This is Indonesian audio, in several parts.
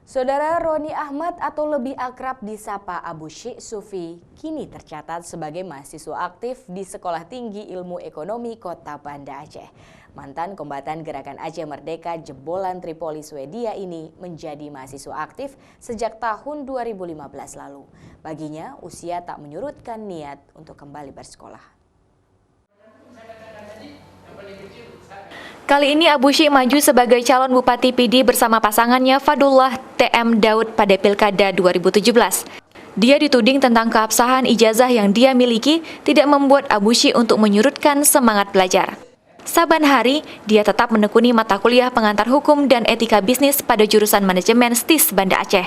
Saudara Roni Ahmad atau lebih akrab disapa Abu Syik Sufi kini tercatat sebagai mahasiswa aktif di Sekolah Tinggi Ilmu Ekonomi Kota Banda Aceh. Mantan kombatan Gerakan Aceh Merdeka jebolan Tripoli Swedia ini menjadi mahasiswa aktif sejak tahun 2015 lalu. Baginya usia tak menyurutkan niat untuk kembali bersekolah. Kali ini Abu Syik maju sebagai calon Bupati Pidi bersama pasangannya Fadullah TM Daud pada Pilkada 2017. Dia dituding tentang keabsahan ijazah yang dia miliki tidak membuat Abu Syik untuk menyurutkan semangat belajar. Saban hari, dia tetap menekuni mata kuliah pengantar hukum dan etika bisnis pada jurusan manajemen STIS Banda Aceh.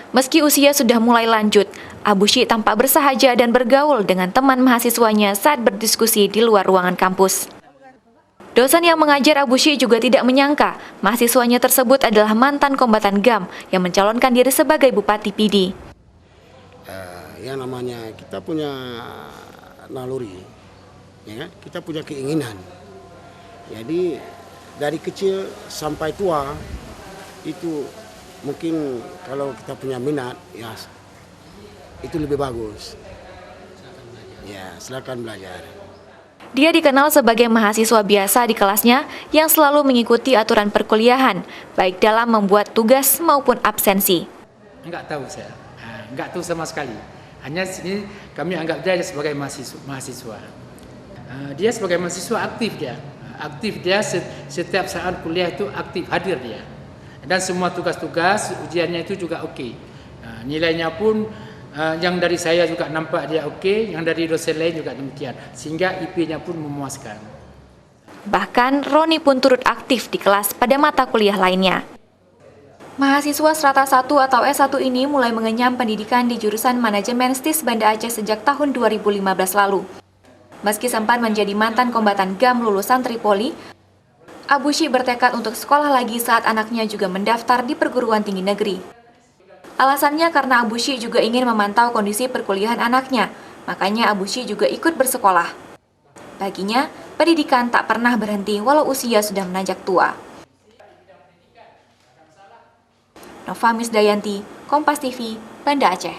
Meski usia sudah mulai lanjut, Abu Syik tampak bersahaja dan bergaul dengan teman mahasiswanya saat berdiskusi di luar ruangan kampus. Dosen yang mengajar Abu Syik juga tidak menyangka mahasiswanya tersebut adalah mantan kombatan GAM yang mencalonkan diri sebagai Bupati Pidi. Yang namanya kita punya naluri, ya, kita punya keinginan. Jadi dari kecil sampai tua itu mungkin kalau kita punya minat, ya itu lebih bagus. Ya, silakan belajar. Dia dikenal sebagai mahasiswa biasa di kelasnya yang selalu mengikuti aturan perkuliahan, baik dalam membuat tugas maupun absensi. Enggak tahu saya, enggak tahu sama sekali. Hanya sini kami anggap dia sebagai mahasiswa. Dia sebagai mahasiswa aktif dia setiap saat kuliah itu aktif hadir dia. Dan semua tugas-tugas ujiannya itu juga oke. Nilainya pun yang dari saya juga nampak dia oke, yang dari dosen lain juga demikian, sehingga IP-nya pun memuaskan. Bahkan Roni pun turut aktif di kelas pada mata kuliah lainnya. Mahasiswa strata 1 atau S1 ini mulai mengenyam pendidikan di jurusan manajemen STIS Banda Aceh sejak tahun 2015 lalu. Meski sempat menjadi mantan kombatan GAM lulusan Tripoli, Abu Syik bertekad untuk sekolah lagi saat anaknya juga mendaftar di perguruan tinggi negeri. Alasannya karena Abu Syik juga ingin memantau kondisi perkuliahan anaknya, makanya Abu Syik juga ikut bersekolah. Baginya, pendidikan tak pernah berhenti walau usia sudah menanjak tua. Nova Misdayanti, Kompas TV, Banda Aceh.